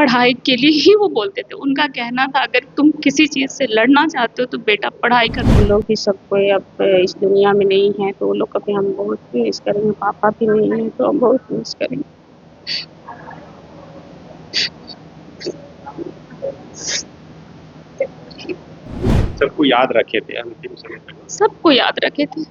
पढ़ाई के लिए ही वो बोलते थे। उनका कहना था अगर तुम किसी चीज़ से लड़ना चाहते हो तो बेटा पढ़ाई करो। हम लोग भी सब कोई अब इस दुनिया में नहीं है तो वो लोग को भी हम बहुत मिस करेंगे। पापा भी नहीं है तो हम बहुत मिस करेंगे। सबको याद रखे थे अंतिम समय तक। सबको याद रखे थे।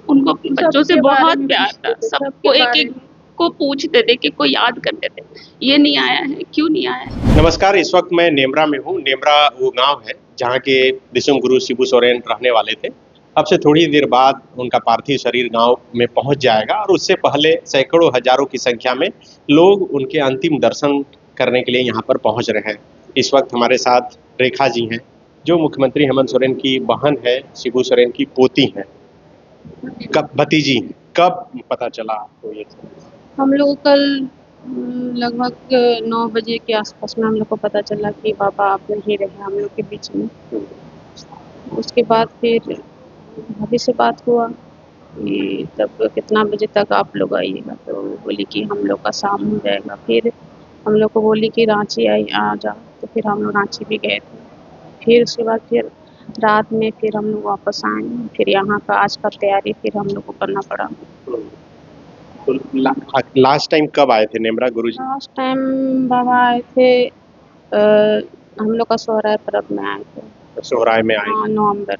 उनको अपने बच्चों से बहुत प्यार था। सबको एक-एक को पूछते थे कि कोई याद करते थे। ये नहीं आया है, क्यों नहीं आया है? नमस्कार, इस वक्त मैं नेमरा में हूँ। नेमरा वो गांव है जहाँ के दिसुम गुरु शिबू सोरेन रहने वाले थे। अब से थोड़ी देर बाद उनका पार्थिव शरीर गांव में पहुंच जाएगा और उससे पहले सैकड़ों हजारों की संख्या में लोग उनके अंतिम दर्शन करने के लिए यहाँ पर पहुंच रहे हैं। इस वक्त हमारे साथ रेखा जी हैं जो मुख्यमंत्री हेमंत सोरेन की बहन है, शिबू सोरेन की पोती हैं, कब भतीजी, कब पता चला आपको ये? हम लोग को कल लगभग 9 बजे के आसपास में हम लोग को पता चला कि बाबा आप नहीं रहे हम लोग के बीच में। उसके बाद फिर भाभी से बात हुआ कि तब कितना बजे तक आप लोग आइएगा, तो बोली कि हम लोग का शाम हो जाएगा। फिर हम लोग को बोली कि रांची आ जाओ, तो फिर हम लोग रांची भी गए थे। फिर उसके बाद फिर रात में फिर हम लोग वापस आए। फिर यहाँ का आज का तैयारी फिर हम लोग को करना पड़ा। तो लास्ट टाइम कब आए थे नेमरा गुरुजी? लास्ट टाइम बाबा आए थे हम लोग का सोहराय पर्व में आए थे। सोहराय में आए? हाँ, नवंबर।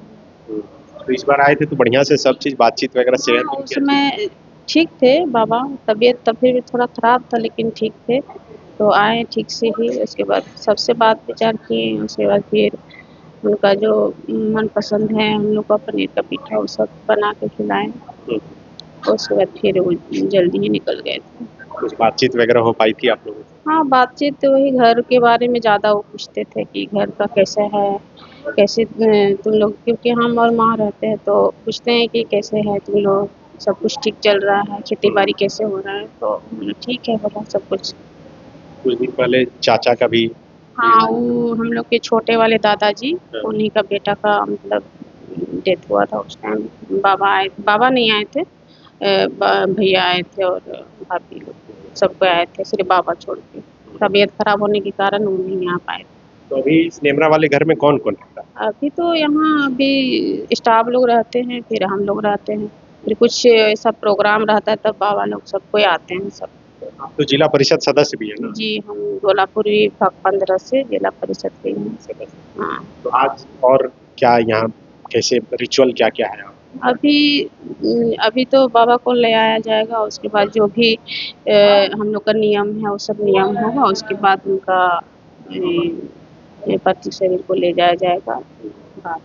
तो इस बार आए थे तो बढ़िया से सब चीज बातचीत वगैरह शेयर हाँ, उस समय ठीक थे बाबा। तबीयत तब फिर भी थोड़ा खराब था लेकिन ठीक थे। तो आए ठीक से ही। उसके बाद सबसे बात विचार किए। उसके बाद फिर उनका जो मनपसंद है हम लोग का पनीर का पीठा वो सब बना के खिलाएँ। उसके बाद फिर वो जल्दी ही निकल गए थे। कुछ बातचीत वगैरह हो पाई थी आप लोगों की? हाँ, बातचीत तो वही घर के बारे में ज़्यादा वो पूछते थे कि घर का कैसा है, कैसे तुम लोग, क्योंकि हम और माँ रहते हैं तो पूछते हैं कि कैसे है तुम लोग, सब कुछ ठीक चल रहा है, खेती बाड़ी कैसे हो रहा है, तो बोले ठीक है बोला सब कुछ। कुछ दिन पहले चाचा का भी? हाँ, वो हम लोग के छोटे वाले दादाजी, उन्हीं का बेटा का मतलब डेथ हुआ था। उस टाइम बाबा नहीं आए थे, भैया आए थे और भाभी लोग सब कोई आए थे, सिर्फ बाबा छोड़ के। तबीयत खराब होने के कारण वो नहीं आ पाए। तो अभी इस नेमरा वाले घर में कौन कौन रहता है? अभी तो यहाँ अभी स्टाफ लोग रहते हैं, फिर हम लोग रहते हैं, फिर कुछ ऐसा प्रोग्राम रहता है तब बाबा लोग सब कोई आते हैं सब। आप तो जिला परिषद सदस्य भी है ना? जी, हम गोलापुर विभाग 15 से जिला परिषद के हैं। हाँ, तो आज और क्या यहाँ कैसे रिचुअल क्या क्या है? अभी तो बाबा को ले आया जाएगा। उसके बाद जो भी हम लोग का नियम है वो सब नियम होगा। उसके बाद उनका पार्थिव शरीर को ले जाया जाएगा घाट।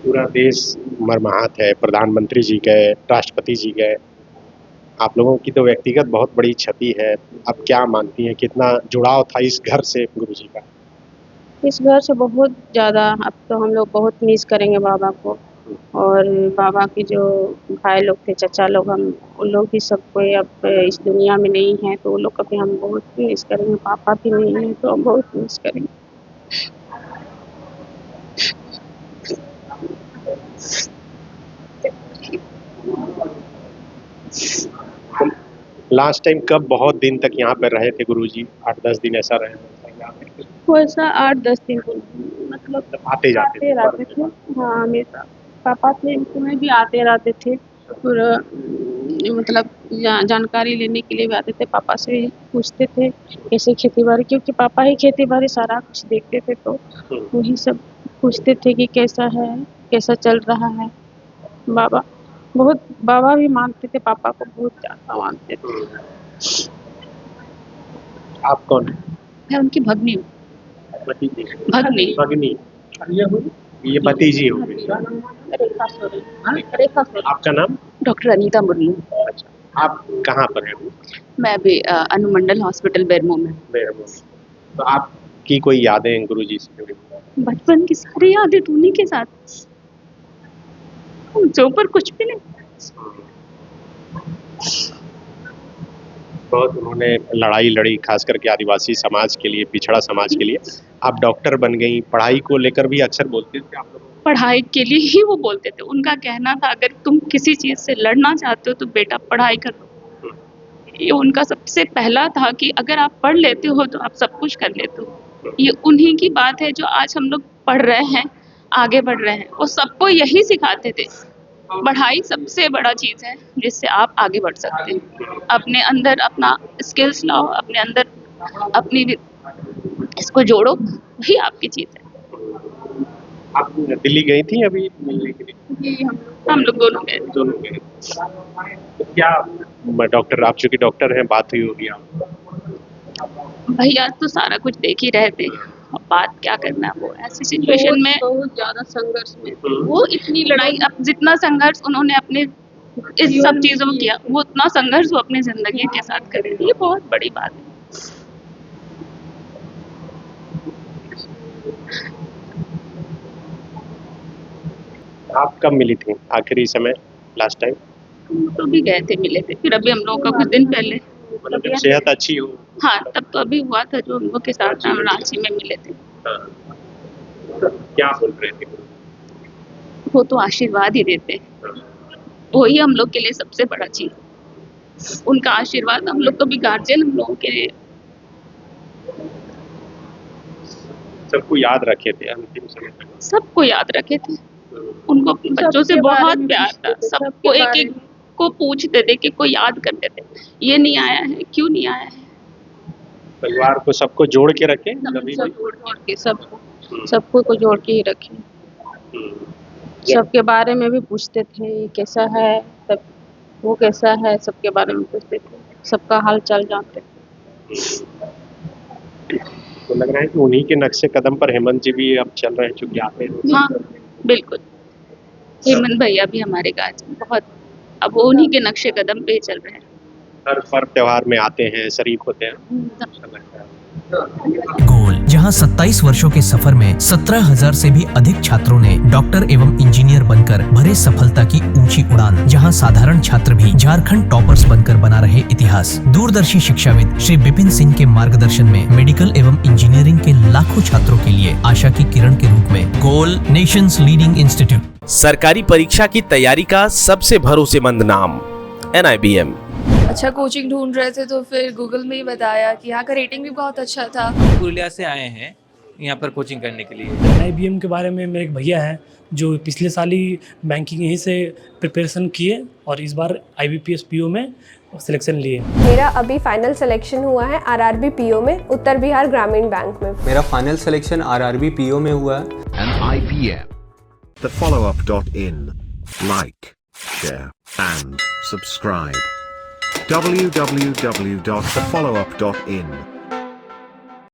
पूरा देश मर्माहत है, प्रधानमंत्री जी गए, राष्ट्रपति जी गए, आप लोगों की तो व्यक्तिगत बहुत बड़ी क्षति है। अब क्या मानती हैं, कितना जुड़ाव था इस घर से गुरुजी का? इस घर से बहुत ज़्यादा। अब तो हम लोग बहुत मिस करेंगे बाबा को। और बाबा के जो भाई लोग थे, चाचा लोग, हम उन लोग भी सब कोई अब इस दुनिया में नहीं है तो वो लोग को भी हम बहुत मिस करेंगे। पापा भी नहीं है तो हम बहुत मिस करेंगे। लास्ट टाइम कब बहुत दिन तक यहाँ पर रहे थे गुरुजी? 8-10 दिन ऐसा रहे? वैसा 8-10 दिन मतलब आते जाते रहते थे। हाँ, हमेशा पापा थे उसमें भी आते रहते थे। और मतलब जानकारी लेने के लिए भी आते थे। पापा से भी पूछते थे कैसे खेती बाड़ी, क्योंकि पापा ही खेती बाड़ी सारा कुछ देखते थे तो वही सब पूछते थे कि कैसा है, कैसा चल रहा है। बाबा भी मानते थे, पापा को बहुत ज़्यादा मानते थे। आप कौन है? मैं उनकी भगनी हूँ। भगनी। ये भतीजी हो गई। रेखा सोरेन। आपका नाम? डॉक्टर अनीता मुर्मू। अच्छा, आप कहाँ पर हैं? मैं भी अनुमंडल हॉस्पिटल बेरमो में। तो आपकी कोई यादें गुरुजी से जुड़ी? बचपन की सारी यादें तो उन्हीं के साथ, जो पर कुछ भी नहीं। बहुत उन्होंने लड़ाई लड़ी, खास करके आदिवासी समाज के लिए, पिछड़ा समाज के लिए। आप डॉक्टर बन गई, पढ़ाई को लेकर भी अक्सर बोलते थे आप लोग? पढ़ाई के लिए ही वो बोलते थे। उनका कहना था अगर तुम किसी चीज़ से लड़ना चाहते हो तो बेटा पढ़ाई करो। ये उनका सबसे पहला था कि अगर आप पढ़ लेते हो तो आप सब कुछ कर लेते हो। ये उन्हीं की बात है जो आज हम लोग पढ़ रहे हैं, आगे बढ़ रहे हैं। वो सबको यही सिखाते थे, पढ़ाई सबसे बड़ा चीज़ है जिससे आप आगे बढ़ सकते हैं। अपने अंदर अपना स्किल्स लाओ, अपने अंदर अपनी इसको जोड़ो, वही आपकी चीज़ है। आप दिल्ली गई थी अभी मिलने के लिए? जी, हम लोग दोनों गए थे। दोनों गए। तो क्या डॉक्टर, आप चूंकि डॉक्टर हैं, बात हुई होगी आप? भैया तो सारा कुछ देख ही रहे थे। अब बात क्या करना है, वो ऐसी सिचुएशन में बहुत ज़्यादा संघर्ष में थे। वो इतनी लड़ाई, अब जितना संघर्ष उन्होंने अपने इस सब चीज़ों में किया, वो उतना संघर्ष वो अपनी ज़िंदगी के साथ करे, ये बहुत बड़ी बात है। आप कब मिली थी आखिरी समय, लास्ट टाइम? हम तो भी गए थे, मिले थे, फिर अभी हम लोगों का कुछ दिन पहले। मतलब जब सेहत अच्छी हो? हाँ, तब तो अभी हुआ था जो हम लोग के साथ हम रांची में मिले थे। हाँ। क्या बोल रहे थे? वो तो आशीर्वाद ही देते हैं, वही हम लोग के लिए सबसे बड़ा चीज़। उनका आशीर्वाद, हम लोग तो भी गार्जियन हम लोगों के लिए। सबको याद रखे थे अंतिम समय तक? सबको याद रखे थे, उनको अपने बच्चों से बहुत प्यार था। सबको एक एक को पूछते थे कि कोई याद करते थे, ये नहीं आया है, क्यों नहीं आया है। परिवार को सबको जोड़ के रखे कभी सब भी? जोड़ के सबको को जोड़ के ही रखे। सबके बारे में भी पूछते थे, ये कैसा है, सब वो कैसा है, सबके बारे में पूछते थे, सबका हाल चाल जानते थे। तो लग रहा है कि उन्हीं के नक्शे कदम पर हेमंत जी भी अब चल रहे हैं, चूंकि आप हैं। हाँ, बिल्कुल। हेमंत भैया भी हमारे गार्जियन बहुत, अब वो उन्हीं के नक्शे कदम पे ही चल रहे हैं। हर पर्व त्योहार में आते हैं, शरीक होते हैं। अच्छा लगता है। गोल, जहां 27 वर्षों के सफर में 17,000 से भी अधिक छात्रों ने डॉक्टर एवं इंजीनियर बनकर भरे सफलता की ऊंची उड़ान, जहां साधारण छात्र भी झारखंड टॉपर्स बनकर बना रहे इतिहास। दूरदर्शी शिक्षाविद श्री विपिन सिंह के मार्गदर्शन में मेडिकल एवं इंजीनियरिंग के लाखों छात्रों के लिए आशा की किरण के रूप में गोल, नेशंस लीडिंग इंस्टीट्यूट। सरकारी परीक्षा की तैयारी का सबसे भरोसेमंद नाम NIBM। अच्छा कोचिंग ढूंढ रहे थे तो फिर गूगल में ही बताया कि यहाँ का रेटिंग भी बहुत अच्छा था। पुरुलिया से आए हैं यहाँ पर कोचिंग करने के लिए। IBM के बारे में मेरे एक भैया हैं जो पिछले साल ही बैंकिंग यहीं से प्रिपरेशन किए और इस बार IBPS PO में सिलेक्शन लिए। मेरा अभी फाइनल सिलेक्शन हुआ है RRB PO में, उत्तर बिहार ग्रामीण बैंक में। मेरा फाइनल सिलेक्शन RRB PO में हुआ है। IBM, thefollowup.in. Like, share and subscribe. www.thefollowup.in